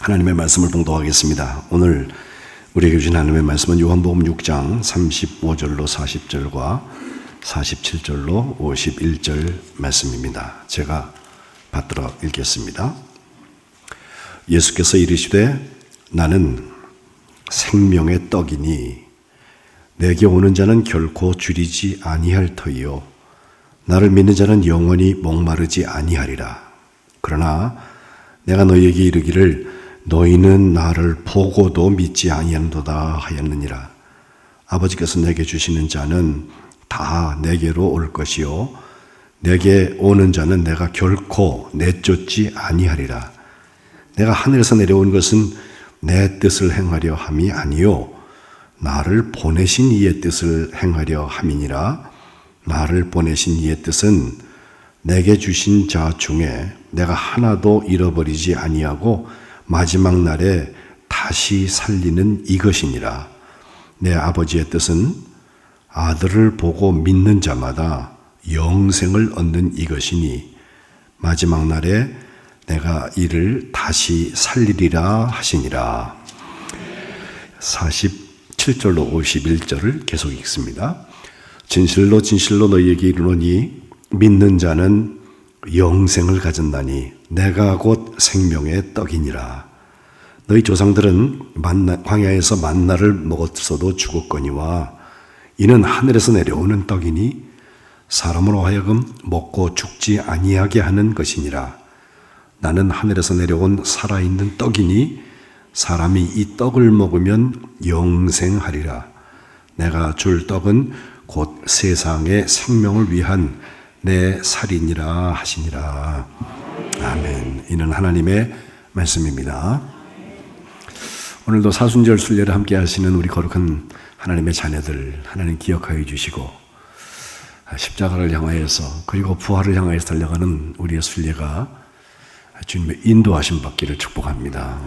하나님의 말씀을 봉독하겠습니다. 오늘 우리에게 주신 하나님의 말씀은 요한복음 6장 35절로 40절과 47절로 51절 말씀입니다. 제가 받들어 읽겠습니다. 예수께서 이르시되 나는 생명의 떡이니 내게 오는 자는 결코 줄이지 아니할 터이요 나를 믿는 자는 영원히 목마르지 아니하리라. 그러나 내가 너희에게 이르기를 너희는 나를 보고도 믿지 아니하는도다 하였느니라. 아버지께서 내게 주시는 자는 다 내게로 올 것이요 내게 오는 자는 내가 결코 내쫓지 아니하리라. 내가 하늘에서 내려온 것은 내 뜻을 행하려 함이 아니요 나를 보내신 이의 뜻을 행하려 함이니라. 나를 보내신 이의 뜻은 내게 주신 자 중에 내가 하나도 잃어버리지 아니하고 마지막 날에 다시 살리는 이것이니라. 내 아버지의 뜻은 아들을 보고 믿는 자마다 영생을 얻는 이것이니 마지막 날에 내가 이를 다시 살리리라 하시니라. 47절로 51절을 계속 읽습니다. 진실로 진실로 너희에게 이르노니 믿는 자는 영생을 가졌나니 내가 곧 생명의 떡이니라. 너희 조상들은 광야에서 만나를 먹었어도 죽었거니와 이는 하늘에서 내려오는 떡이니 사람으로 하여금 먹고 죽지 아니하게 하는 것이니라. 나는 하늘에서 내려온 살아있는 떡이니 사람이 이 떡을 먹으면 영생하리라. 내가 줄 떡은 곧 세상의 생명을 위한 내 살이니라 하시니라. 아멘. 이는 하나님의 말씀입니다. 오늘도 사순절 순례를 함께 하시는 우리 거룩한 하나님의 자녀들 하나님 기억하여 주시고 십자가를 향하여서 그리고 부활을 향하여서 달려가는 우리의 순례가 주님의 인도하심 받기를 축복합니다.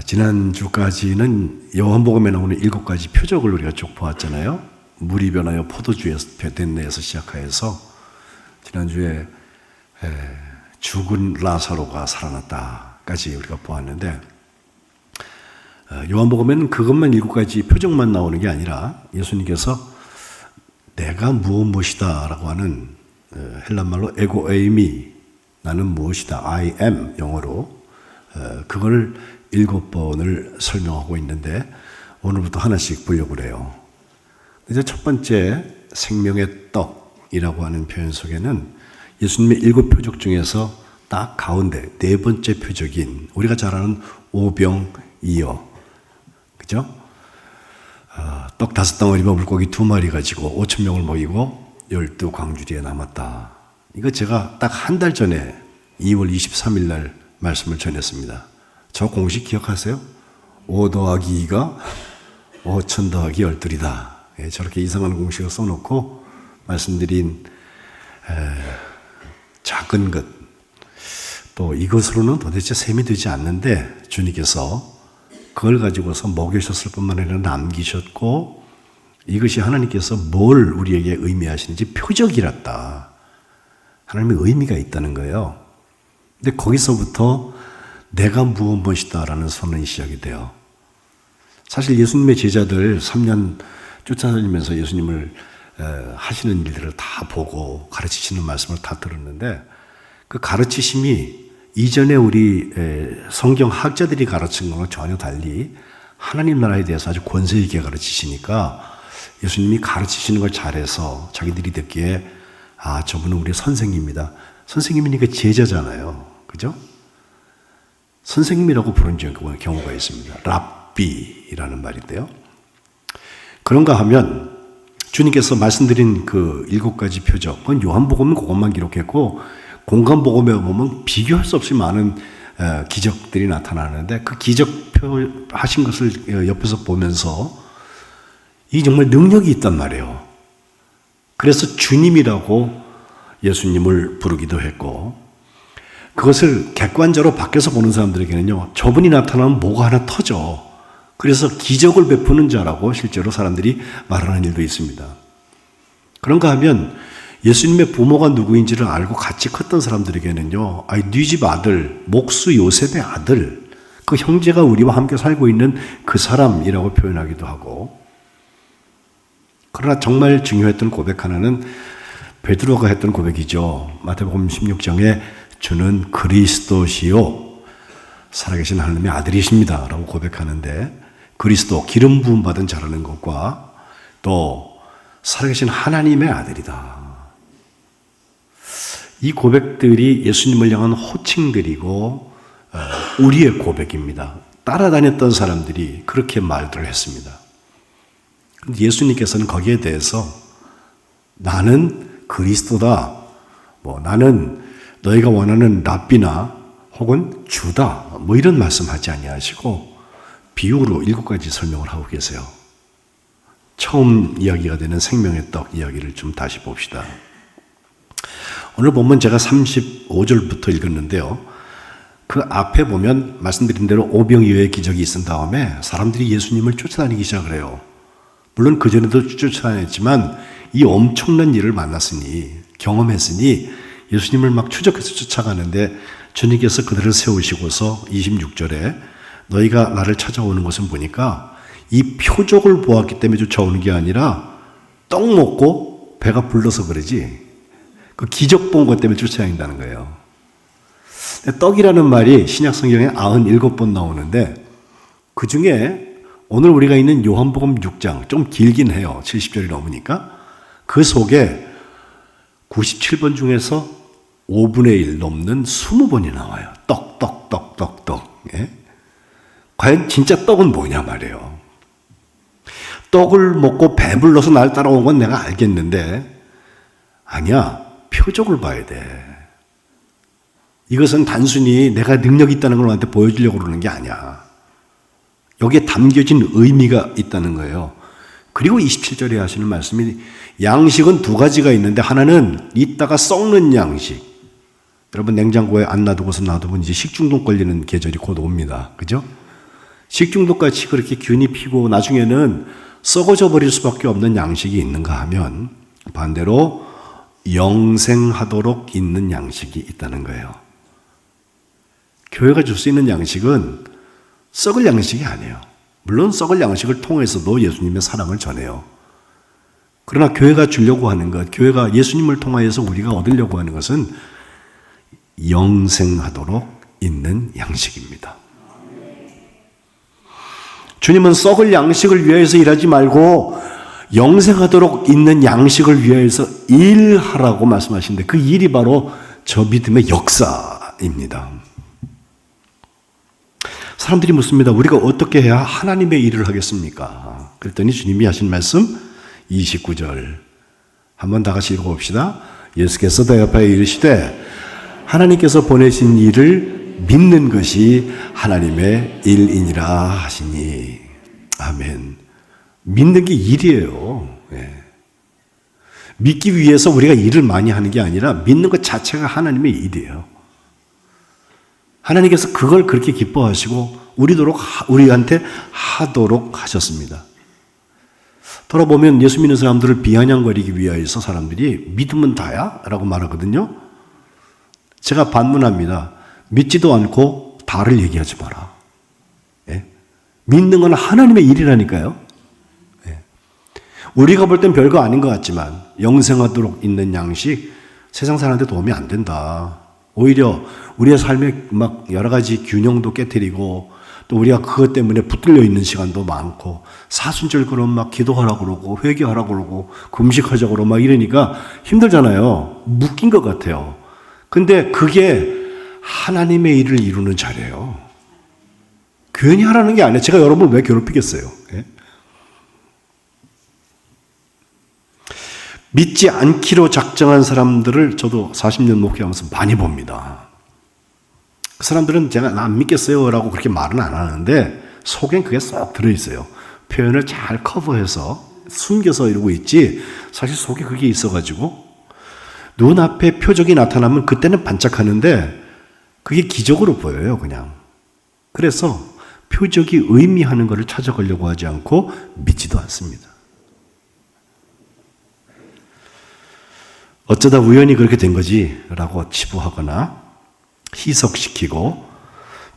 지난주까지는 요한복음에 나오는 7가지 표적을 우리가 쭉 보았잖아요. 물이 변하여 포도주에서 뱃내에서 시작하여서 지난주에 죽은 라사로가 살아났다까지 우리가 보았는데 요한복음에는 그것만 7가지 표적만 나오는 게 아니라 예수님께서 내가 무엇이다 라고 하는 헬란말로 에고 에이미 나는 무엇이다 I am 영어로 그걸 7번을 설명하고 있는데 오늘부터 하나씩 보려고 그래요. 이제 첫 번째 생명의 떡이라고 하는 표현 속에는 예수님의 7표적 중에서 딱 가운데 4번째 표적인 우리가 잘 아는 오병이어 그죠? 떡 5덩어리와 물고기 2마리 가지고 5,000명을 먹이고 12광주리에 남았다. 이거 제가 딱 한 달 전에 2월 23일 날 말씀을 전했습니다. 저 공식 기억하세요? 5 더하기 2가 5,000 더하기 12이다. 저렇게 이상한 공식을 써놓고 말씀드린 작은 것, 또 이것으로는 도대체 셈이 되지 않는데 주님께서 그걸 가지고서 먹이셨을 뿐만 아니라 남기셨고 이것이 하나님께서 뭘 우리에게 의미하시는지 표적이랐다. 하나님의 의미가 있다는 거예요. 근데 거기서부터 내가 무엇이다라는 선언이 시작이 돼요. 사실 예수님의 제자들 3년 쫓아다니면서 예수님을 하시는 일들을 다 보고 가르치시는 말씀을 다 들었는데 그 가르치심이 이전에 우리 성경 학자들이 가르친 거랑 전혀 달리 하나님 나라에 대해서 아주 권세 있게 가르치시니까 예수님이 가르치시는 걸 잘해서 자기들이 듣기에 아 저분은 우리 선생님이다. 선생님이니까 제자잖아요. 그죠? 선생님이라고 부르는 경우가 있습니다. 랍비라는 말인데요. 그런가 하면 주님께서 말씀드린 그 7가지 표적, 그건 요한복음은 그것만 기록했고 공간복음에 보면 비교할 수 없이 많은 기적들이 나타나는데 그 기적표 하신 것을 옆에서 보면서 이 정말 능력이 있단 말이에요. 그래서 주님이라고 예수님을 부르기도 했고 그것을 객관적으로 밖에서 보는 사람들에게는요 저분이 나타나면 뭐가 하나 터져. 그래서 기적을 베푸는 자라고 실제로 사람들이 말하는 일도 있습니다. 그런가 하면 예수님의 부모가 누구인지를 알고 같이 컸던 사람들에게는요, 네 집 아들, 목수 요셉의 아들, 그 형제가 우리와 함께 살고 있는 그 사람이라고 표현하기도 하고, 그러나 정말 중요했던 고백 하나는 베드로가 했던 고백이죠. 마태복음 16장에 주는 그리스도시요 살아계신 하나님의 아들이십니다 라고 고백하는데, 그리스도, 기름 부음 받은 자라는 것과 또 살아계신 하나님의 아들이다. 이 고백들이 예수님을 향한 호칭들이고 우리의 고백입니다. 따라다녔던 사람들이 그렇게 말들을 했습니다. 예수님께서는 거기에 대해서 나는 그리스도다, 나는 너희가 원하는 랍비나 혹은 주다, 이런 말씀하지 아니하시고 비유로 7가지 설명을 하고 계세요. 처음 이야기가 되는 생명의 떡 이야기를 좀 다시 봅시다. 오늘 본문 제가 35절부터 읽었는데요. 그 앞에 보면 말씀드린 대로 오병이어의 기적이 있은 다음에 사람들이 예수님을 쫓아다니기 시작을 해요. 물론 그전에도 쫓아다녔지만 이 엄청난 일을 만났으니, 경험했으니 예수님을 막 추적해서 쫓아가는데 주님께서 그들을 세우시고서 26절에 너희가 나를 찾아오는 것은 보니까 이 표적을 보았기 때문에 쫓아오는 게 아니라 떡 먹고 배가 불러서 그러지, 그 기적 본 것 때문에 쫓아다닌다는 거예요. 떡이라는 말이 신약 성경에 97번 나오는데 그 중에 오늘 우리가 있는 요한복음 6장, 좀 길긴 해요. 70절이 넘으니까. 그 속에 97번 중에서 5분의 1 넘는 20번이 나와요. 떡. 예? 과연 진짜 떡은 뭐냐 말이에요. 떡을 먹고 배불러서 날 따라온 건 내가 알겠는데, 아니야, 표적을 봐야 돼. 이것은 단순히 내가 능력이 있다는 걸 너한테 보여주려고 그러는 게 아니야. 여기에 담겨진 의미가 있다는 거예요. 그리고 27절에 하시는 말씀이, 양식은 2가지가 있는데 하나는 이따가 썩는 양식. 여러분 냉장고에 안 놔두고서 놔두면 이제 식중독 걸리는 계절이 곧 옵니다. 그죠? 식중독같이 그렇게 균이 피고 나중에는 썩어져 버릴 수밖에 없는 양식이 있는가 하면 반대로 영생하도록 있는 양식이 있다는 거예요. 교회가 줄 수 있는 양식은 썩을 양식이 아니에요. 물론 썩을 양식을 통해서도 예수님의 사랑을 전해요. 그러나 교회가 주려고 하는 것, 교회가 예수님을 통하여서 우리가 얻으려고 하는 것은 영생하도록 있는 양식입니다. 주님은 썩을 양식을 위해서 일하지 말고 영생하도록 있는 양식을 위해서 일하라고 말씀하시는데, 그 일이 바로 저 믿음의 역사입니다. 사람들이 묻습니다. 우리가 어떻게 해야 하나님의 일을 하겠습니까? 그랬더니 주님이 하신 말씀 29절 한번 다 같이 읽어봅시다. 예수께서 대답하여 이르시되 하나님께서 보내신 일을 믿는 것이 하나님의 일이니라 하시니. 아멘. 믿는 게 일이에요. 예. 믿기 위해서 우리가 일을 많이 하는 게 아니라 믿는 것 자체가 하나님의 일이에요. 하나님께서 그걸 그렇게 기뻐하시고 우리한테 하도록 하셨습니다. 돌아보면 예수 믿는 사람들을 비아냥거리기 위하여서 사람들이 믿으면 다야? 라고 말하거든요. 제가 반문합니다. 믿지도 않고 다를 얘기하지 마라. 예? 믿는 건 하나님의 일이라니까요. 예. 우리가 볼 땐 별거 아닌 것 같지만 영생하도록 있는 양식, 세상 사람한테 도움이 안 된다. 오히려 우리의 삶에 막 여러 가지 균형도 깨트리고 또 우리가 그것 때문에 붙들려 있는 시간도 많고 사순절 그럼 막 기도하라고 그러고 회개하라고 그러고 금식하자고 그러고 막 이러니까 힘들잖아요. 묶인 것 같아요. 근데 그게 하나님의 일을 이루는 자리예요. 괜히 하라는 게 아니에요. 제가 여러분 왜 괴롭히겠어요? 예? 믿지 않기로 작정한 사람들을 저도 40년 목회하면서 많이 봅니다. 그 사람들은 제가 나 안 믿겠어요 라고 그렇게 말은 안 하는데 속엔 그게 쏙 들어있어요. 표현을 잘 커버해서 숨겨서 이러고 있지 사실 속에 그게 있어가지고 눈앞에 표적이 나타나면 그때는 반짝하는데 그게 기적으로 보여요. 그냥. 그래서 표적이 의미하는 것을 찾아가려고 하지 않고 믿지도 않습니다. 어쩌다 우연히 그렇게 된 거지 라고 치부하거나 희석시키고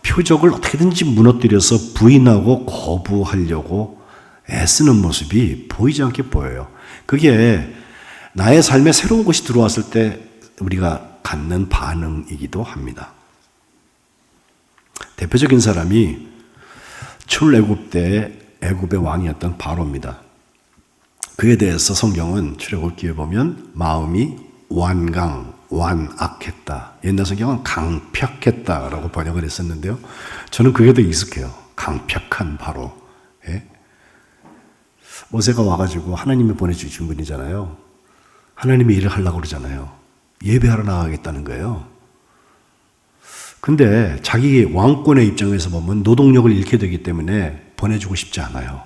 표적을 어떻게든지 무너뜨려서 부인하고 거부하려고 애쓰는 모습이 보이지 않게 보여요. 그게 나의 삶에 새로운 것이 들어왔을 때 우리가 갖는 반응이기도 합니다. 대표적인 사람이 출애굽 때 애굽의 왕이었던 바로입니다. 그에 대해서 성경은 출애굽기에 보면 마음이 완악했다. 옛날 성경은 강팍했다라고 번역을 했었는데요. 저는 그게 더 익숙해요. 강팍한 바로. 예? 모세가 와가지고 하나님이 보내주신 분이잖아요. 하나님이 일을 하려고 그러잖아요. 예배하러 나가겠다는 거예요. 근데 자기 왕권의 입장에서 보면 노동력을 잃게 되기 때문에 보내주고 싶지 않아요.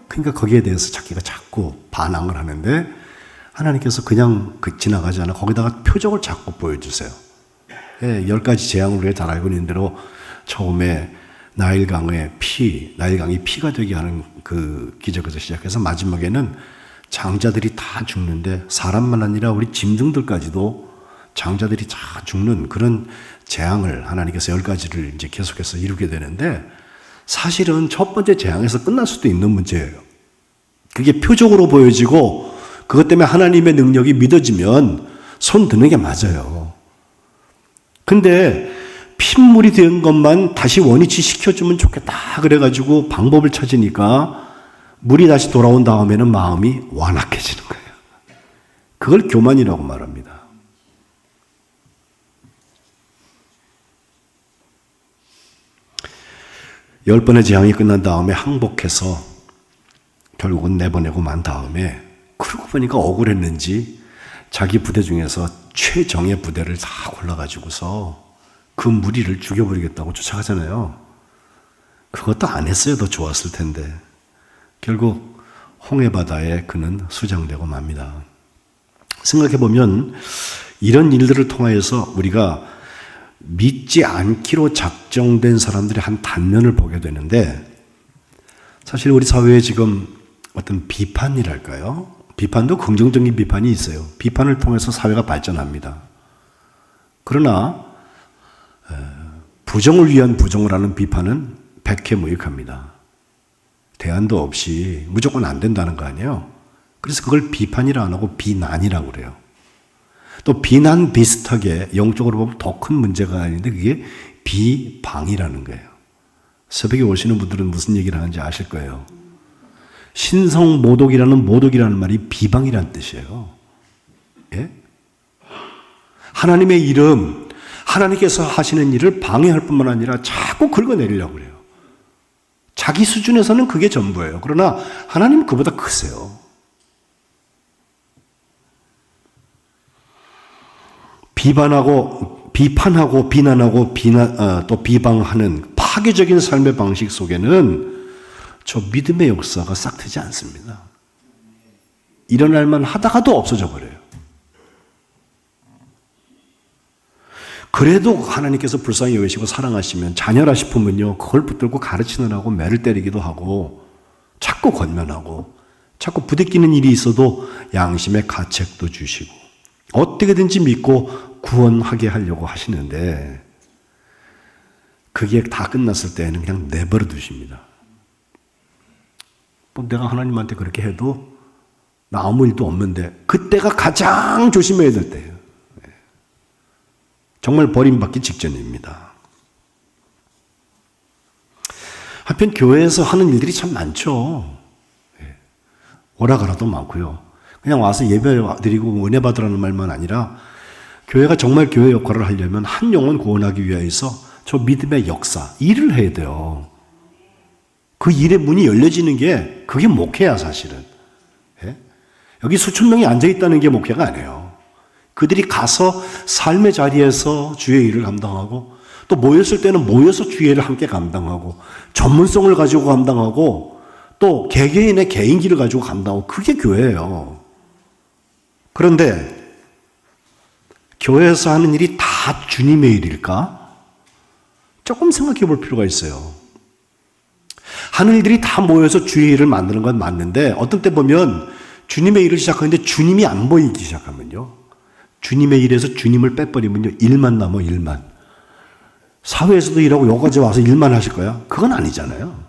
그러니까 거기에 대해서 자기가 자꾸 반항을 하는데 하나님께서 그냥 지나가지 않아 거기다가 표적을 자꾸 보여주세요. 예, 10가지 재앙을 우리가 잘 알고 있는 대로 처음에 나일강이 피가 되게 하는 그 기적에서 시작해서 마지막에는 장자들이 다 죽는데 사람만 아니라 우리 짐승들까지도 장자들이 다 죽는 그런 재앙을 하나님께서 10가지를 이제 계속해서 이루게 되는데 사실은 첫 번째 재앙에서 끝날 수도 있는 문제예요. 그게 표적으로 보여지고 그것 때문에 하나님의 능력이 믿어지면 손 드는 게 맞아요. 근데 핏물이 된 것만 다시 원위치 시켜주면 좋겠다 그래가지고 방법을 찾으니까 물이 다시 돌아온 다음에는 마음이 완악해지는 거예요. 그걸 교만이라고 말합니다. 열 번의 재앙이 끝난 다음에 항복해서 결국은 내보내고 만 다음에 그러고 보니까 억울했는지 자기 부대 중에서 최정예 부대를 다 골라가지고서 그 무리를 죽여버리겠다고 쫓아가잖아요. 그것도 안 했어요. 더 좋았을 텐데. 결국 홍해바다에 그는 수장되고 맙니다. 생각해보면 이런 일들을 통하여서 우리가 믿지 않기로 작정된 사람들의 한 단면을 보게 되는데 사실 우리 사회에 지금 어떤 비판이랄까요? 비판도 긍정적인 비판이 있어요. 비판을 통해서 사회가 발전합니다. 그러나 부정을 위한 부정을 하는 비판은 백해무익합니다. 대안도 없이 무조건 안 된다는 거 아니에요? 그래서 그걸 비판이라 안 하고 비난이라고 그래요. 또 비난 비슷하게 영적으로 보면 더 큰 문제가 아닌데 그게 비방이라는 거예요. 새벽에 오시는 분들은 무슨 얘기를 하는지 아실 거예요. 신성모독이라는 말이 비방이라는 뜻이에요. 예? 하나님의 이름, 하나님께서 하시는 일을 방해할 뿐만 아니라 자꾸 긁어내리려고 그래요. 자기 수준에서는 그게 전부예요. 그러나 하나님은 그보다 크세요. 비판하고 비난하고 또 비방하는 파괴적인 삶의 방식 속에는 저 믿음의 역사가 싹트지 않습니다. 일어날 만 하다가도 없어져 버려요. 그래도 하나님께서 불쌍히 여기시고 사랑하시면 자녀라 싶으면요 그걸 붙들고 가르치느라고 매를 때리기도 하고 자꾸 권면하고 자꾸 부대끼는 일이 있어도 양심의 가책도 주시고 어떻게든지 믿고 구원하게 하려고 하시는데 그게 다 끝났을 때는 그냥 내버려 두십니다. 뭐 내가 하나님한테 그렇게 해도 나 아무 일도 없는데 그때가 가장 조심해야 될 때예요. 정말 버림받기 직전입니다. 한편 교회에서 하는 일들이 참 많죠. 오라가라도 많고요. 그냥 와서 예배 드리고 은혜 받으라는 말만 아니라 교회가 정말 교회 역할을 하려면 한 영혼 구원하기 위해서 저 믿음의 역사, 일을 해야 돼요. 그 일의 문이 열려지는 게 그게 목회야 사실은. 예? 여기 수천 명이 앉아있다는 게 목회가 아니에요. 그들이 가서 삶의 자리에서 주의 일을 감당하고 또 모였을 때는 모여서 주의 일을 함께 감당하고 전문성을 가지고 감당하고 또 개개인의 개인기를 가지고 감당하고 그게 교회예요. 그런데 교회에서 하는 일이 다 주님의 일일까? 조금 생각해 볼 필요가 있어요. 하는 일들이 다 모여서 주의 일을 만드는 건 맞는데 어떤 때 보면 주님의 일을 시작하는데 주님이 안 보이기 시작하면요. 주님의 일에서 주님을 빼버리면요. 일만 남아, 일만. 사회에서도 일하고 여기까지 와서 일만 하실 거야? 그건 아니잖아요.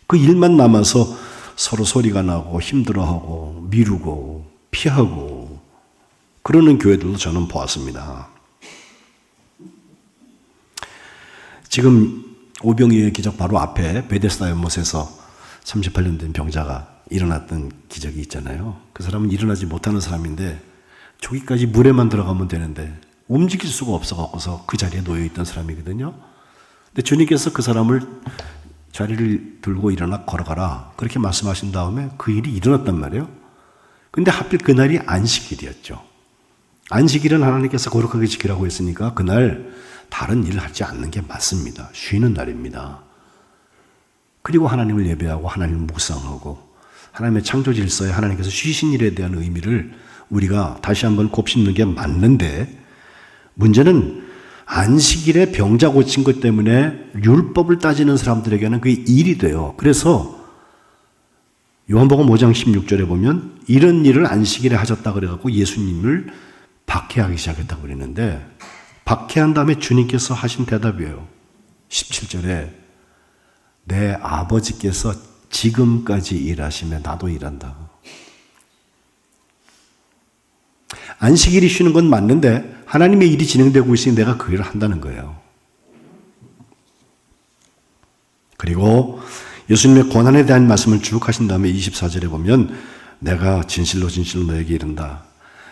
그 일만 남아서 서로 소리가 나고 힘들어하고 미루고 피하고 그러는 교회들도 저는 보았습니다. 지금 오병이어의 기적 바로 앞에 베데스다 연못에서 38년 된 병자가 일어났던 기적이 있잖아요. 그 사람은 일어나지 못하는 사람인데 저기까지 물에만 들어가면 되는데 움직일 수가 없어갖고서 그 자리에 놓여있던 사람이거든요. 근데 주님께서 그 사람을 자리를 들고 일어나 걸어가라 그렇게 말씀하신 다음에 그 일이 일어났단 말이에요. 근데 하필 그날이 안식일이었죠. 안식일은 하나님께서 거룩하게 지키라고 했으니까 그날 다른 일을 하지 않는 게 맞습니다. 쉬는 날입니다. 그리고 하나님을 예배하고 하나님을 묵상하고 하나님의 창조 질서에 하나님께서 쉬신 일에 대한 의미를 우리가 다시 한번 곱씹는 게 맞는데 문제는 안식일에 병자 고친 것 때문에 율법을 따지는 사람들에게는 그게 일이 돼요. 그래서 요한복음 5장 16절에 보면 이런 일을 안식일에 하셨다 그래갖고 예수님을 박해하기 시작했다고 그랬는데 박해한 다음에 주님께서 하신 대답이에요. 17절에 내 아버지께서 지금까지 일하시며 나도 일한다. 안식일이 쉬는 건 맞는데 하나님의 일이 진행되고 있으니 내가 그 일을 한다는 거예요. 그리고 예수님의 고난에 대한 말씀을 쭉 하신 다음에 24절에 보면 내가 진실로 진실로 너에게 이른다.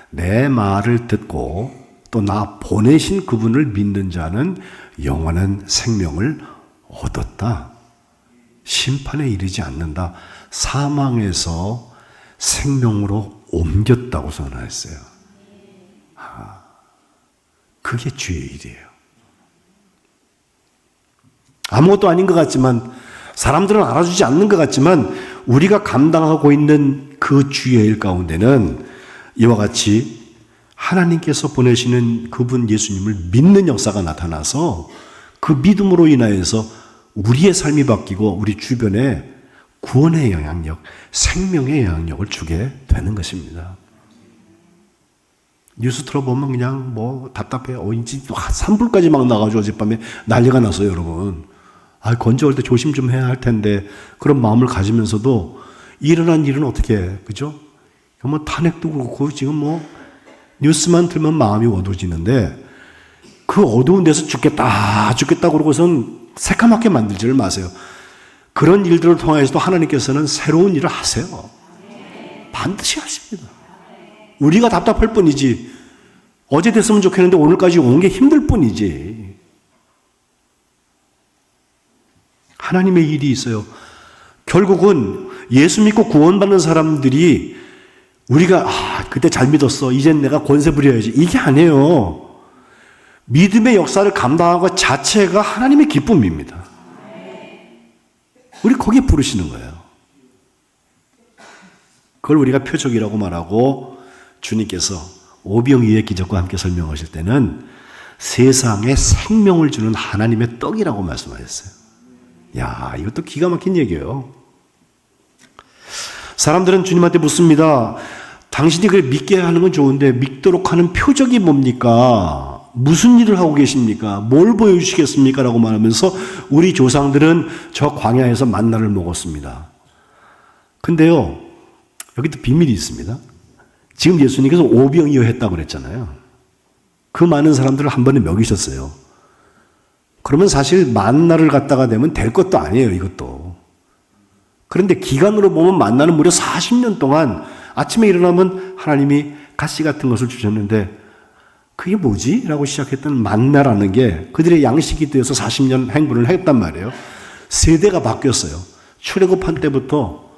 내 말을 듣고 또 나 보내신 그분을 믿는 자는 영원한 생명을 얻었다. 심판에 이르지 않는다. 사망에서 생명으로 옮겼다고 선언했어요. 그게 주의 일이에요. 아무것도 아닌 것 같지만 사람들은 알아주지 않는 것 같지만 우리가 감당하고 있는 그 주의 일 가운데는 이와 같이 하나님께서 보내시는 그분 예수님을 믿는 역사가 나타나서 그 믿음으로 인하여서 우리의 삶이 바뀌고 우리 주변에 구원의 영향력, 생명의 영향력을 주게 되는 것입니다. 뉴스 틀어보면 그냥 뭐 답답해. 이제 3불까지 막 나가지고 어젯밤에 난리가 났어요, 여러분. 건조할 때 조심 좀 해야 할 텐데 그런 마음을 가지면서도 일어난 일은 어떻게 해, 그죠? 뭐 탄핵도 그렇고 지금 뭐 뉴스만 틀면 마음이 어두워지는데 그 어두운 데서 죽겠다 그러고선 새까맣게 만들지를 마세요. 그런 일들을 통해서도 하나님께서는 새로운 일을 하세요. 반드시 하십니다. 우리가 답답할 뿐이지 어제 됐으면 좋겠는데 오늘까지 온 게 힘들 뿐이지. 하나님의 일이 있어요. 결국은 예수 믿고 구원받는 사람들이 우리가 그때 잘 믿었어. 이젠 내가 권세 부려야지. 이게 아니에요. 믿음의 역사를 감당한 것 자체가 하나님의 기쁨입니다. 우리 거기에 부르시는 거예요. 그걸 우리가 표적이라고 말하고 주님께서 오병이어의 기적과 함께 설명하실 때는 세상에 생명을 주는 하나님의 떡이라고 말씀하셨어요. 야, 이것도 기가 막힌 얘기예요. 사람들은 주님한테 묻습니다. 당신이 그걸 믿게 하는 건 좋은데 믿도록 하는 표적이 뭡니까? 무슨 일을 하고 계십니까? 뭘 보여주시겠습니까? 라고 말하면서 우리 조상들은 저 광야에서 만나를 먹었습니다. 근데요, 여기도 비밀이 있습니다. 지금 예수님께서 오병이어 했다고 그랬잖아요. 그 많은 사람들을 한 번에 먹이셨어요. 그러면 사실 만나를 갖다가 내면 될 것도 아니에요, 이것도. 그런데 기간으로 보면 만나는 무려 40년 동안 아침에 일어나면 하나님이 가시 같은 것을 주셨는데 그게 뭐지? 라고 시작했던 만나라는 게 그들의 양식이 되어서 40년 행군을 했단 말이에요. 세대가 바뀌었어요. 출애굽한 때부터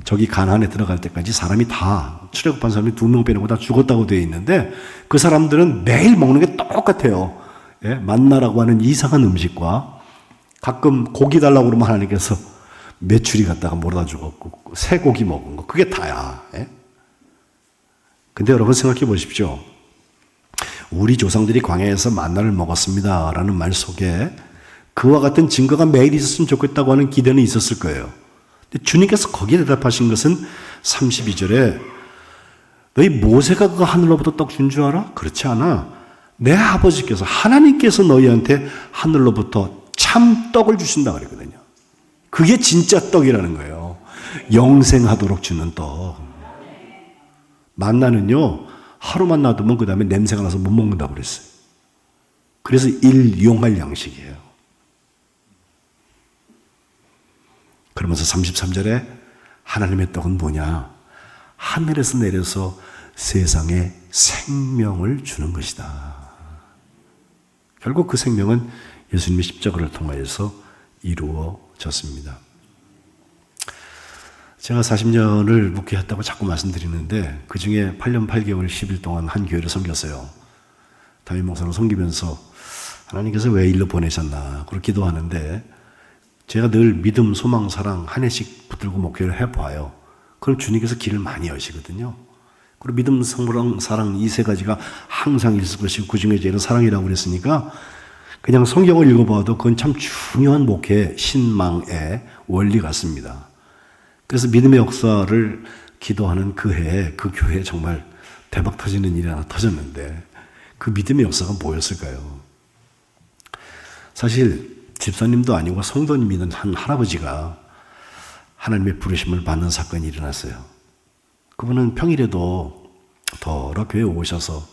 저기 가나안에 들어갈 때까지 사람이 다 출애굽한 사람이 2명 빼놓고 다 죽었다고 되어 있는데 그 사람들은 매일 먹는 게 똑같아요. 예? 만나라고 하는 이상한 음식과 가끔 고기 달라고 그러면 하나님께서 메추리 갖다가 몰아다 주고 쇠고기 먹은 거 그게 다야. 예? 근데 여러분 생각해 보십시오. 우리 조상들이 광야에서 만나를 먹었습니다 라는 말 속에 그와 같은 증거가 매일 있었으면 좋겠다고 하는 기대는 있었을 거예요. 근데 주님께서 거기에 대답하신 것은 32절에 너희 모세가 그거 하늘로부터 떡 준 줄 알아? 그렇지 않아. 내 아버지께서 하나님께서 너희한테 하늘로부터 참 떡을 주신다 그랬거든요. 그게 진짜 떡이라는 거예요. 영생하도록 주는 떡. 만나는요 하루만 놔두면 그 다음에 냄새가 나서 못 먹는다고 그랬어요. 그래서 일용할 양식이에요. 그러면서 33절에 하나님의 떡은 뭐냐? 하늘에서 내려서 세상에 생명을 주는 것이다. 결국 그 생명은 예수님의 십자가를 통하여서 이루어졌습니다. 제가 40년을 목회했다고 자꾸 말씀드리는데 그 중에 8년 8개월 10일 동안 한 교회를 섬겼어요. 담임 목사로 섬기면서 하나님께서 왜 일로 보내셨나 그렇게 기도하는데 제가 늘 믿음, 소망, 사랑 한 해씩 붙들고 목회를 해봐요. 그럼 주님께서 길을 많이 여시거든요. 그리고 믿음, 소망, 사랑 이 세 가지가 항상 있을 것이고 그 중에 제일 사랑이라고 그랬으니까 그냥 성경을 읽어봐도 그건 참 중요한 목회 신망의 원리 같습니다. 그래서 믿음의 역사를 기도하는 그 해에 그 교회에 정말 대박 터지는 일이 하나 터졌는데 그 믿음의 역사가 뭐였을까요? 사실 집사님도 아니고 성도님 믿는 한 할아버지가 하나님의 부르심을 받는 사건이 일어났어요. 그분은 평일에도 더러 교회에 오셔서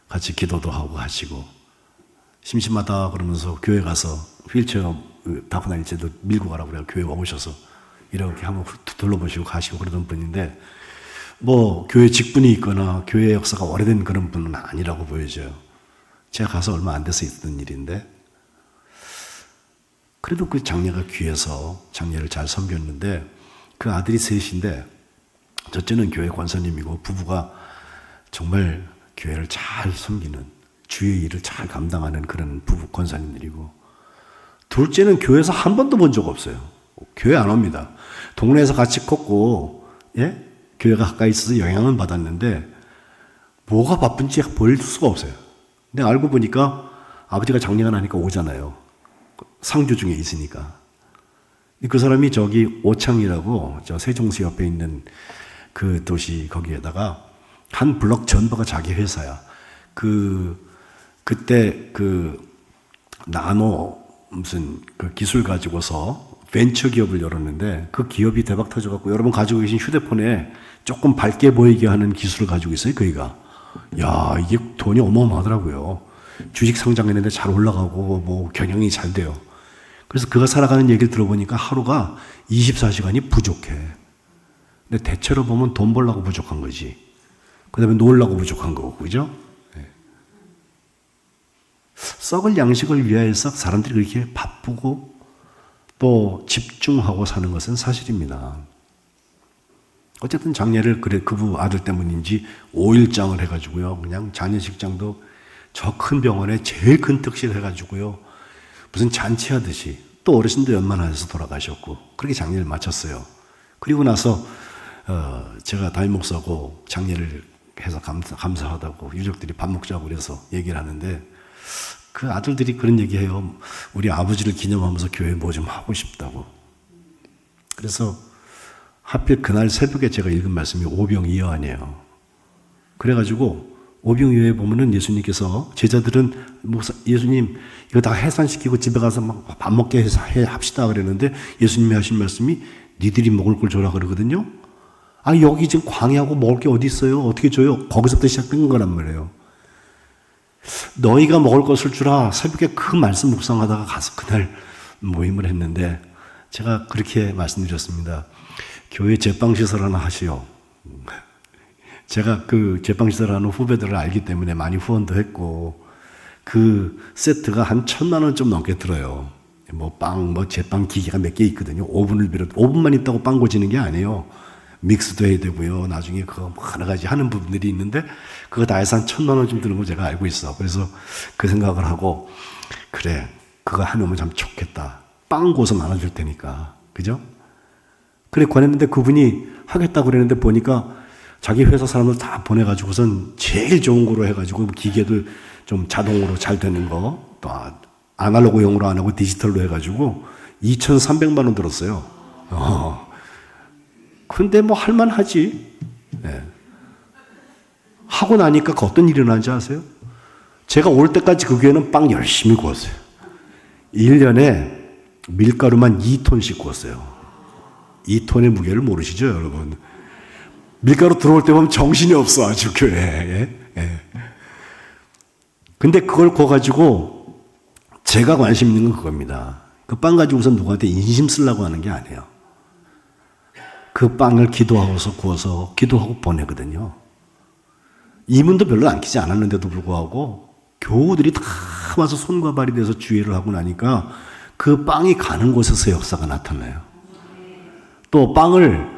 같이 기도도 하고 하시고 심심하다 그러면서 교회 가서 휠체어 타고 다닐 때도 밀고 가라고 그래요. 교회에 오셔서 이렇게 한번 둘러보시고 가시고 그러던 분인데 뭐 교회 직분이 있거나 교회 역사가 오래된 그런 분은 아니라고 보여져요. 제가 가서 얼마 안 돼서 있었던 일인데 그래도 그 장녀가 귀해서 장녀를 잘 섬겼는데 그 아들이 셋인데 첫째는 교회 권사님이고 부부가 정말 교회를 잘 섬기는 주의 일을 잘 감당하는 그런 부부 권사님들이고 둘째는 교회에서 한 번도 본 적 없어요. 교회 안 옵니다. 동네에서 같이 컸고 예? 교회가 가까이 있어서 영향은 받았는데 뭐가 바쁜지 보일 수가 없어요. 근데 알고 보니까 아버지가 장례가 나니까 오잖아요. 상주 중에 있으니까. 그 사람이 저기 오창이라고 저 세종시 옆에 있는 그 도시 거기에다가 한 블럭 전부가 자기 회사야. 그때 나노 무슨 그 기술 가지고서 벤처 기업을 열었는데 그 기업이 대박 터져갖고 여러분 가지고 계신 휴대폰에 조금 밝게 보이게 하는 기술을 가지고 있어요. 그이가. 야 이게 돈이 어마어마하더라고요. 주식 성장했는데 잘 올라가고 뭐 경영이 잘 돼요. 그래서 그가 살아가는 얘기를 들어보니까 하루가 24시간이 부족해. 근데 대체로 보면 돈 벌려고 부족한 거지. 그 다음에 놀려고 부족한 거고, 그죠? 네. 썩을 양식을 위하여서 사람들이 그렇게 바쁘고 또 집중하고 사는 것은 사실입니다. 어쨌든 장례를 그부 아들 때문인지 5일장을 해가지고요. 그냥 장례식장도 저 큰 병원에 제일 큰 특실 해가지고요. 무슨 잔치하듯이 또 어르신도 연만하셔서 돌아가셨고 그렇게 장례를 마쳤어요. 그리고 나서 제가 담임 목사고 장례를 해서 감사하다고 유족들이 밥 먹자고 그래서 얘기를 하는데 그 아들들이 그런 얘기해요. 우리 아버지를 기념하면서 교회에 뭐 좀 하고 싶다고. 그래서 하필 그날 새벽에 제가 읽은 말씀이 오병이어아니에요. 그래가지고 오병이어에 보면은 예수님께서 제자들은 예수님 이거 다 해산시키고 집에 가서 막 밥 먹게 합시다 그랬는데 예수님이 하신 말씀이 니들이 먹을 걸 줘라 그러거든요. 아 여기 지금 광야하고 먹을 게 어디 있어요? 어떻게 줘요? 거기서부터 시작된 거란 말이에요. 너희가 먹을 것을 주라. 새벽에 그 말씀 묵상하다가 가서 그날 모임을 했는데 제가 그렇게 말씀드렸습니다. 교회 제빵시설 하나 하시오. 제가 그 제빵시설 하는 후배들을 알기 때문에 많이 후원도 했고 그 세트가 한 1,000만 원 좀 넘게 들어요. 뭐 제빵 기계가 몇 개 있거든요. 오븐을 비롯 오븐만 있다고 빵 고지는 게 아니에요. 믹스도 해야 되고요. 나중에 그거 여러 가지 하는 부분들이 있는데 그거 다 해서 한 1,000만 원 좀 드는 거 제가 알고 있어. 그래서 그 생각을 하고 그래 그거 해놓으면 참 좋겠다. 빵 고서 나눠줄 테니까. 그죠? 그래 권했는데 그분이 하겠다고 그랬는데 보니까 자기 회사 사람들 다 보내가지고선 제일 좋은 거로 해가지고 기계도 좀 자동으로 잘 되는 거 또 아날로그용으로 안 하고 디지털로 해가지고 2,300만 원 들었어요. 근데 뭐 할만하지. 예. 하고 나니까 어떤 일이 일어난지 아세요? 제가 올 때까지 그 교회는 빵 열심히 구웠어요. 1년에 밀가루만 2톤씩 구웠어요. 2톤의 무게를 모르시죠, 여러분? 밀가루 들어올 때 보면 정신이 없어, 아주 교회에. 예. 근데 그걸 구워가지고 제가 관심 있는 건 그겁니다. 그 빵 가지고서 누구한테 인심 쓰려고 하는 게 아니에요. 그 빵을 기도하고서 구워서 기도하고 보내거든요. 이문도 별로 안 끼지 않았는데도 불구하고 교우들이 다 와서 손과 발이 돼서 주의를 하고 나니까 그 빵이 가는 곳에서 역사가 나타나요. 또 빵을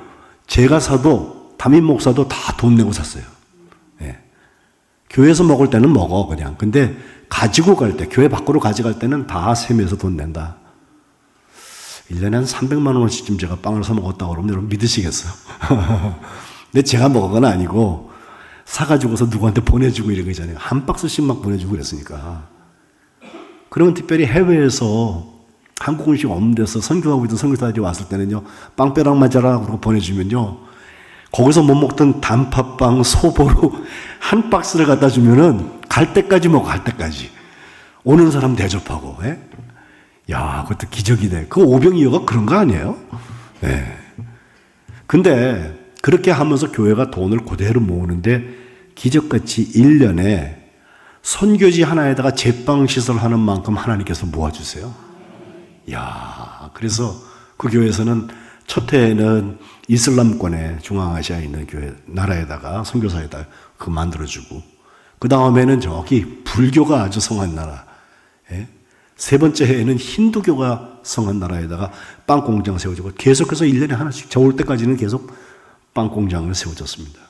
제가 사도 담임 목사도 다 돈 내고 샀어요. 예. 교회에서 먹을 때는 먹어 그냥. 근데 가지고 갈 때, 교회 밖으로 가져갈 때는 다 세면서 돈 낸다. 1년에 한 300만 원어치쯤 제가 빵을 사 먹었다고 그러면 여러분 믿으시겠어요? 근데 제가 먹은 건 아니고 사가지고서 누구한테 보내주고 이런 거 있잖아요. 한 박스씩 막 보내주고 그랬으니까. 그러면 특별히 해외에서 한국 음식 없는 데서 선교하고 있던 선교사들이 왔을 때는요, 빵벼락 맞아라 그러고 보내주면요, 거기서 못 먹던 단팥빵, 소보로 한 박스를 갖다 주면은 갈 때까지 먹어, 갈 때까지. 오는 사람 대접하고, 예? 야, 그것도 기적이 돼. 그 오병이어가 그런 거 아니에요? 예. 근데 그렇게 하면서 교회가 돈을 그대로 모으는데 기적같이 1년에 선교지 하나에다가 제빵시설 하는 만큼 하나님께서 모아주세요. 야, 그래서 그 교회에서는 첫 해에는 이슬람권의 중앙아시아에 있는 교회, 나라에다가 선교사에다 그거 만들어주고, 그 다음에는 저기 불교가 아주 성한 나라, 예? 세 번째 해에는 힌두교가 성한 나라에다가 빵 공장 세워지고 계속해서 1년에 하나씩, 저 올 때까지는 계속 빵 공장을 세워졌습니다.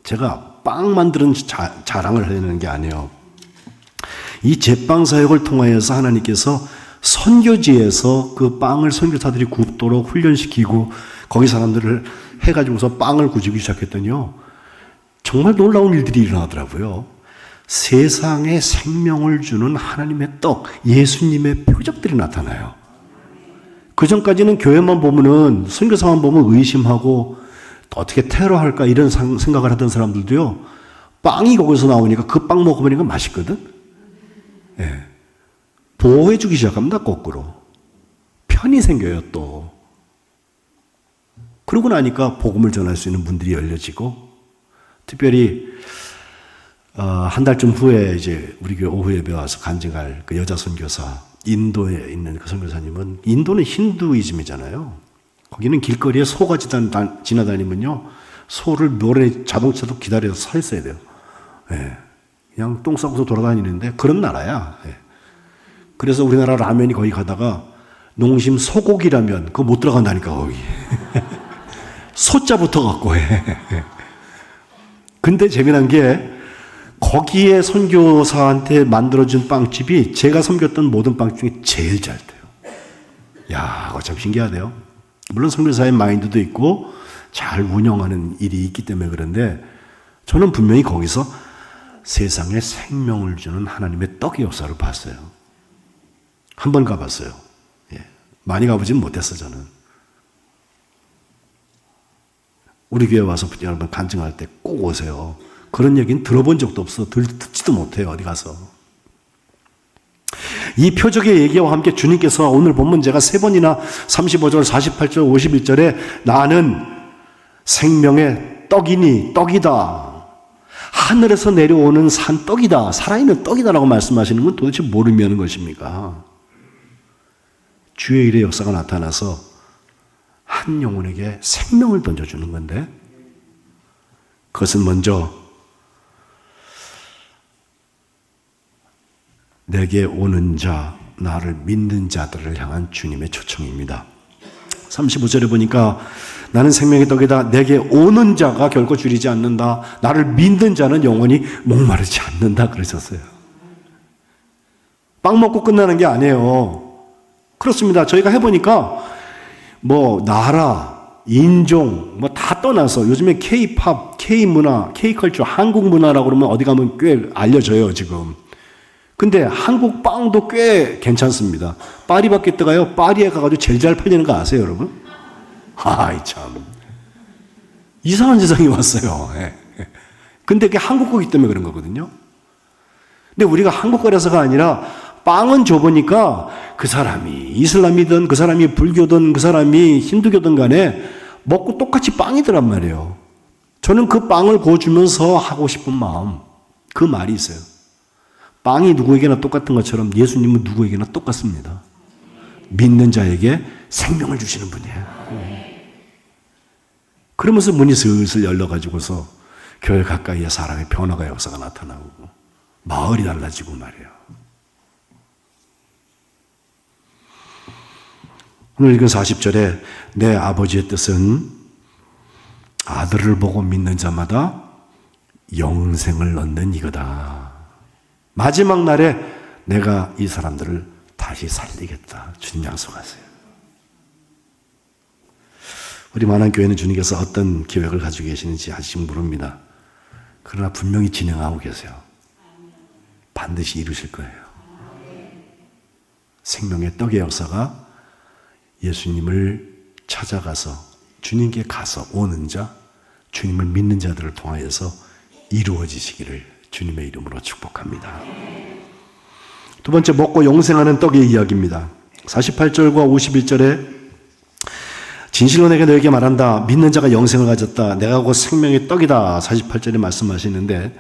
제가 빵 만드는 자랑을 하려는 게 아니에요. 이 제빵 사역을 통하여서 하나님께서 선교지에서 그 빵을 선교사들이 굽도록 훈련시키고 거기 사람들을 해가지고서 빵을 구주기 시작했더니요, 정말 놀라운 일들이 일어나더라고요. 세상에 생명을 주는 하나님의 떡, 예수님의 표적들이 나타나요. 그 전까지는 교회만 보면은, 선교사만 보면 의심하고 어떻게 테러할까 이런 생각을 하던 사람들도요, 빵이 거기서 나오니까 그 빵 먹어보니까 맛있거든. 예. 보호해주기 시작합니다. 거꾸로 편이 생겨요. 또 그러고 나니까 복음을 전할 수 있는 문들이 열려지고, 특별히 한 달쯤 후에 이제 우리 교회 오후 예배 와서 간증할 그 여자 선교사, 인도에 있는 그 선교사님은, 인도는 힌두이즘이잖아요. 거기는 길거리에 소가 지나다니면요, 소를 묘래 자동차도 기다려서 서 있어야 돼요. 예. 그냥 똥 싸고서 돌아다니는데 그런 나라야. 예. 그래서 우리나라 라면이 거기 가다가 농심 소고기 라면 그거 못 들어간다니까 거기. 소자부터 갖고 해. 근데 재미난 게 거기에 선교사한테 만들어준 빵집이 제가 섬겼던 모든 빵 중에 제일 잘 돼요. 야, 그거 참 신기하대요. 물론 선교사의 마인드도 있고 잘 운영하는 일이 있기 때문에 그런데 저는 분명히 거기서 세상에 생명을 주는 하나님의 떡의 역사를 봤어요. 한 번 가봤어요. 예. 많이 가보진 못했어, 저는. 우리 교회 와서 여러분 간증할 때 꼭 오세요. 그런 얘기는 들어본 적도 없어. 듣지도 못해요, 어디 가서. 이 표적의 얘기와 함께 주님께서 오늘 본문 제가 3번이나 35절, 48절, 51절에 나는 생명의 떡이니 떡이다, 하늘에서 내려오는 산떡이다, 살아있는 떡이다라고 말씀하시는 건 도대체 뭘 의미하는 것입니까? 주의 일의 역사가 나타나서 한 영혼에게 생명을 던져주는 건데, 그것은 먼저 내게 오는 자, 나를 믿는 자들을 향한 주님의 초청입니다. 35절에 보니까 나는 생명의 떡이다, 내게 오는 자가 결코 줄이지 않는다, 나를 믿는 자는 영원히 목마르지 않는다 그러셨어요. 빵 먹고 끝나는 게 아니에요. 그렇습니다. 저희가 해보니까 뭐 나라, 인종 뭐 다 떠나서 요즘에 K-팝, K-문화, K-컬처, 한국 문화라고 그러면 어디 가면 꽤 알려져요 지금. 근데 한국 빵도 꽤 괜찮습니다. 파리바게뜨가요, 파리에 가가지고 제일 잘 팔리는 거 아세요 여러분? 아이 참 이상한 세상이 왔어요. 근데 그게 한국 거기 때문에 그런 거거든요. 근데 우리가 한국 거라서가 아니라 빵은 줘보니까 그 사람이 이슬람이든 그 사람이 불교든 그 사람이 힌두교든 간에 먹고 똑같이 빵이더란 말이에요. 저는 그 빵을 구워주면서 하고 싶은 마음, 그 말이 있어요. 빵이 누구에게나 똑같은 것처럼 예수님은 누구에게나 똑같습니다. 믿는 자에게 생명을 주시는 분이에요. 그러면서 문이 슬슬 열려가지고서 교회 가까이에 사람의 변화가 역사가 나타나고 마을이 달라지고 말이에요. 오늘 읽은 40절에 내 아버지의 뜻은 아들을 보고 믿는 자마다 영생을 얻는 이거다. 마지막 날에 내가 이 사람들을 다시 살리겠다. 주님 약속하세요. 우리 만안교회는 주님께서 어떤 계획을 가지고 계시는지 아직 모릅니다. 그러나 분명히 진행하고 계세요. 반드시 이루실 거예요. 생명의 떡의 역사가 예수님을 찾아가서 주님께 가서 오는 자, 주님을 믿는 자들을 통하여서 이루어지시기를 주님의 이름으로 축복합니다. 두 번째, 먹고 영생하는 떡의 이야기입니다. 48절과 51절에 진실로 내가 너에게 말한다. 믿는 자가 영생을 가졌다. 내가 곧 생명의 떡이다. 48절에 말씀하시는데,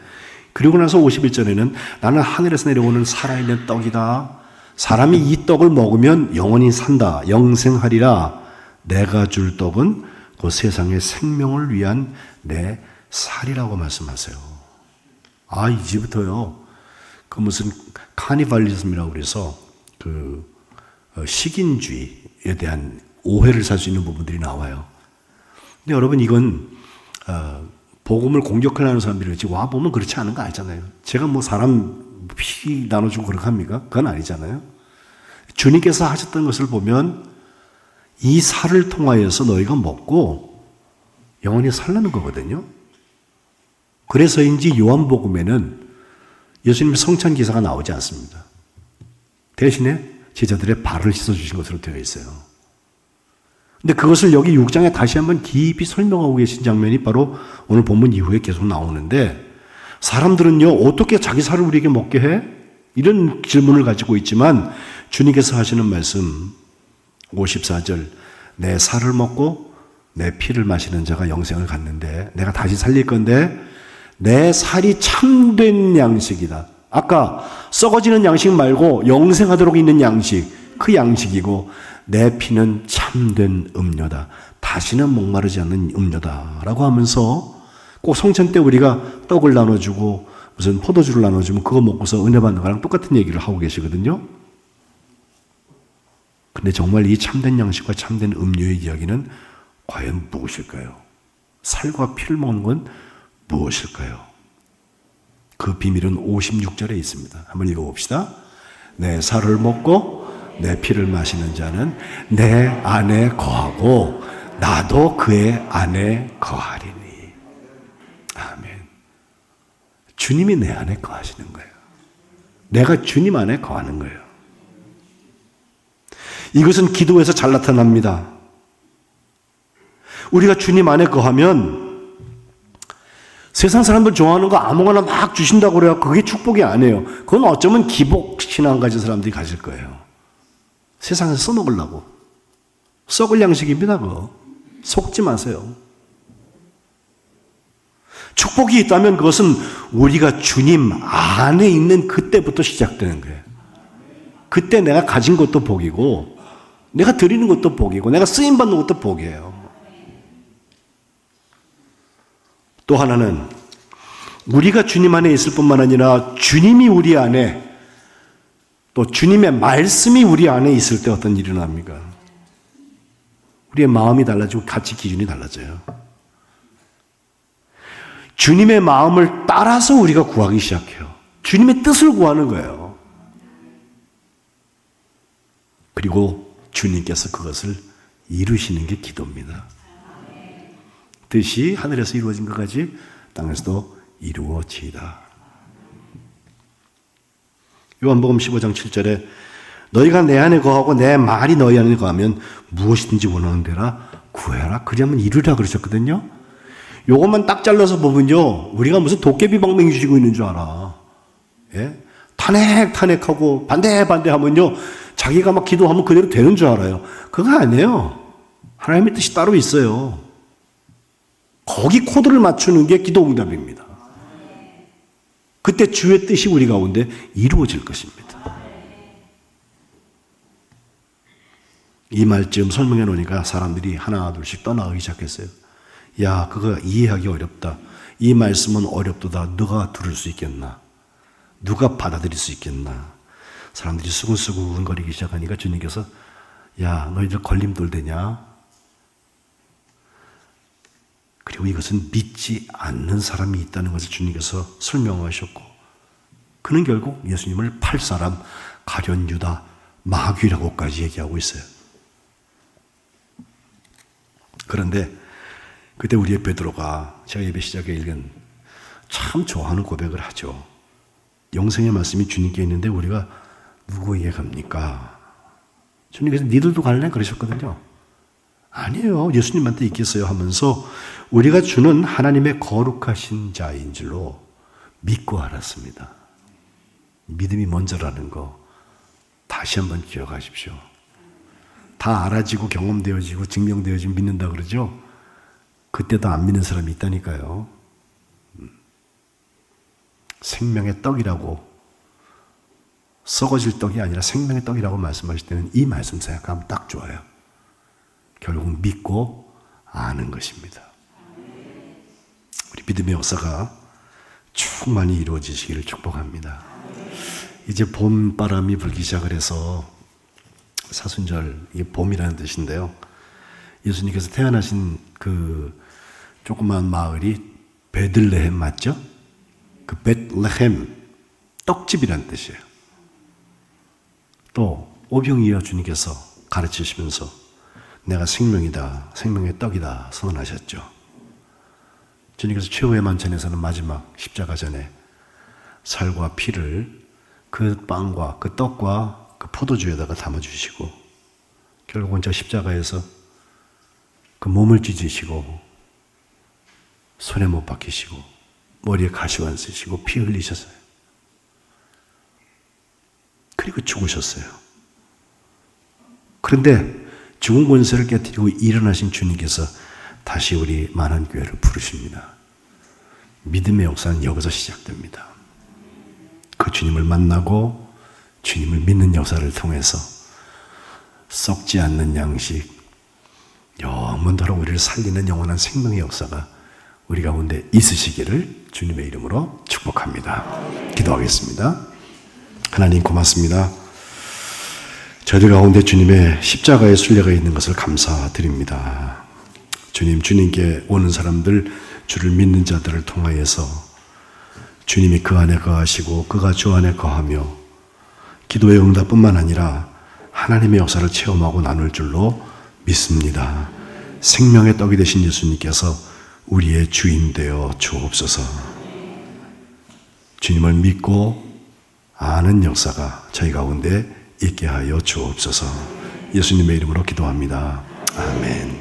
그리고 나서 51절에는 나는 하늘에서 내려오는 살아있는 떡이다. 사람이 이 떡을 먹으면 영원히 산다. 영생하리라. 내가 줄 떡은 그 세상의 생명을 위한 내 살이라고 말씀하세요. 아, 이제부터요. 그 무슨 카니발리즘이라고 그래서 그 식인주의에 대한 오해를 살 수 있는 부분들이 나와요. 근데 여러분 이건 복음을 공격하려는 사람들이 그렇지 와 보면 그렇지 않은 거 알잖아요. 제가 뭐 사람 피 나눠주고 그렇게 합니까? 그건 아니잖아요. 주님께서 하셨던 것을 보면 이 살을 통하여서 너희가 먹고 영원히 살라는 거거든요. 그래서인지 요한복음에는 예수님의 성찬 기사가 나오지 않습니다. 대신에 제자들의 발을 씻어주신 것으로 되어 있어요. 근데 그것을 여기 6장에 다시 한번 깊이 설명하고 계신 장면이 바로 오늘 본문 이후에 계속 나오는데, 사람들은요 어떻게 자기 살을 우리에게 먹게 해? 이런 질문을 가지고 있지만 주님께서 하시는 말씀 54절, 내 살을 먹고 내 피를 마시는 자가 영생을 갖는데 내가 다시 살릴 건데 내 살이 참된 양식이다. 아까 썩어지는 양식 말고 영생하도록 있는 양식, 그 양식이고 내 피는 참된 음료다. 다시는 목마르지 않는 음료다 라고 하면서 꼭 성찬 때 우리가 떡을 나눠주고 무슨 포도주를 나눠주면 그거 먹고서 은혜 받는 거랑 똑같은 얘기를 하고 계시거든요. 근데 정말 이 참된 양식과 참된 음료의 이야기는 과연 무엇일까요? 살과 피를 먹는 건 무엇일까요? 그 비밀은 56절에 있습니다. 한번 읽어봅시다. 내 살을 먹고 내 피를 마시는 자는 내 안에 거하고 나도 그의 안에 거하리니. 아멘. 주님이 내 안에 거하시는 거예요. 내가 주님 안에 거하는 거예요. 이것은 기도에서 잘 나타납니다. 우리가 주님 안에 거하면 세상 사람들 좋아하는 거 아무거나 막 주신다고 그래요. 그게 축복이 아니에요. 그건 어쩌면 기복 신앙 가진 사람들이 가질 거예요. 세상에서 써먹으려고. 썩을 양식입니다. 그거. 속지 마세요. 축복이 있다면 그것은 우리가 주님 안에 있는 그때부터 시작되는 거예요. 그때 내가 가진 것도 복이고 내가 드리는 것도 복이고 내가 쓰임받는 것도 복이에요. 또 하나는 우리가 주님 안에 있을 뿐만 아니라 주님이 우리 안에, 또 주님의 말씀이 우리 안에 있을 때 어떤 일이 일어납니까? 우리의 마음이 달라지고 가치 기준이 달라져요. 주님의 마음을 따라서 우리가 구하기 시작해요. 주님의 뜻을 구하는 거예요. 그리고 주님께서 그것을 이루시는 게 기도입니다. 뜻이 하늘에서 이루어진 것까지 땅에서도 이루어지이다. 요한복음 15장 7절에 너희가 내 안에 거하고 내 말이 너희 안에 거하면 무엇이든지 원하는 대로 구해라. 그러면 이루라 그러셨거든요. 요것만 딱 잘라서 보면요. 우리가 무슨 도깨비 방맹이 쥐고 있는 줄 알아. 예? 탄핵하고 반대하면요. 자기가 막 기도하면 그대로 되는 줄 알아요. 그거 아니에요. 하나님의 뜻이 따로 있어요. 거기 코드를 맞추는 게 기도 응답입니다. 그때 주의 뜻이 우리 가운데 이루어질 것입니다. 이 말쯤 설명해 놓으니까 사람들이 하나 둘씩 떠나가기 시작했어요. 야, 그거 이해하기 어렵다. 이 말씀은 어렵도다. 누가 들을 수 있겠나? 누가 받아들일 수 있겠나? 사람들이 수근수근거리기 시작하니까 주님께서 야, 너희들 걸림돌 되냐? 그리고 이것은 믿지 않는 사람이 있다는 것을 주님께서 설명하셨고, 그는 결국 예수님을 팔 사람 가룟 유다 마귀라고까지 얘기하고 있어요. 그런데 그때 우리의 베드로가 제가 예배 시작에 읽은 참 좋아하는 고백을 하죠. 영생의 말씀이 주님께 있는데 우리가 누구에게 갑니까? 주님께서 니들도 갈래? 그러셨거든요. 아니에요. 예수님한테 있겠어요 하면서 우리가 주는 하나님의 거룩하신 자인 줄로 믿고 알았습니다. 믿음이 먼저라는 거 다시 한번 기억하십시오. 다 알아지고 경험되어지고 증명되어지고 믿는다 그러죠. 그때도 안 믿는 사람이 있다니까요. 생명의 떡이라고, 썩어질 떡이 아니라 생명의 떡이라고 말씀하실 때는 이 말씀 생각하면 딱 좋아요. 결국 믿고 아는 것입니다. 우리 믿음의 역사가 충만히 이루어지시기를 축복합니다. 이제 봄바람이 불기 시작을 해서 사순절, 이게 봄이라는 뜻인데요. 예수님께서 태어나신 그 조그만 마을이 베들레헴 맞죠? 그 베들레헴, 떡집이라는 뜻이에요. 또 오병이어 주님께서 가르치시면서 내가 생명이다, 생명의 떡이다 선언하셨죠. 주님께서 최후의 만찬에서는 마지막 십자가 전에 살과 피를 그 빵과 그 떡과 그 포도주에다가 담아주시고 결국은 저 십자가에서 그 몸을 찢으시고 손에 못 박히시고 머리에 가시관 쓰시고 피 흘리셨어요. 그리고 죽으셨어요. 그런데 죽은 권세를 깨뜨리고 일어나신 주님께서 다시 우리 만한교회를 부르십니다. 믿음의 역사는 여기서 시작됩니다. 그 주님을 만나고 주님을 믿는 역사를 통해서 썩지 않는 양식, 영원토록 우리를 살리는 영원한 생명의 역사가 우리 가운데 있으시기를 주님의 이름으로 축복합니다. 기도하겠습니다. 하나님 고맙습니다. 저희들 가운데 주님의 십자가의 순례가 있는 것을 감사드립니다. 주님, 주님께 오는 사람들, 주를 믿는 자들을 통하여서 주님이 그 안에 거하시고 그가 주 안에 거하며 기도의 응답뿐만 아니라 하나님의 역사를 체험하고 나눌 줄로 믿습니다. 생명의 떡이 되신 예수님께서 우리의 주인 되어 주옵소서. 주님을 믿고 아는 역사가 저희 가운데 있게 하여 주옵소서. 예수님의 이름으로 기도합니다. 아멘.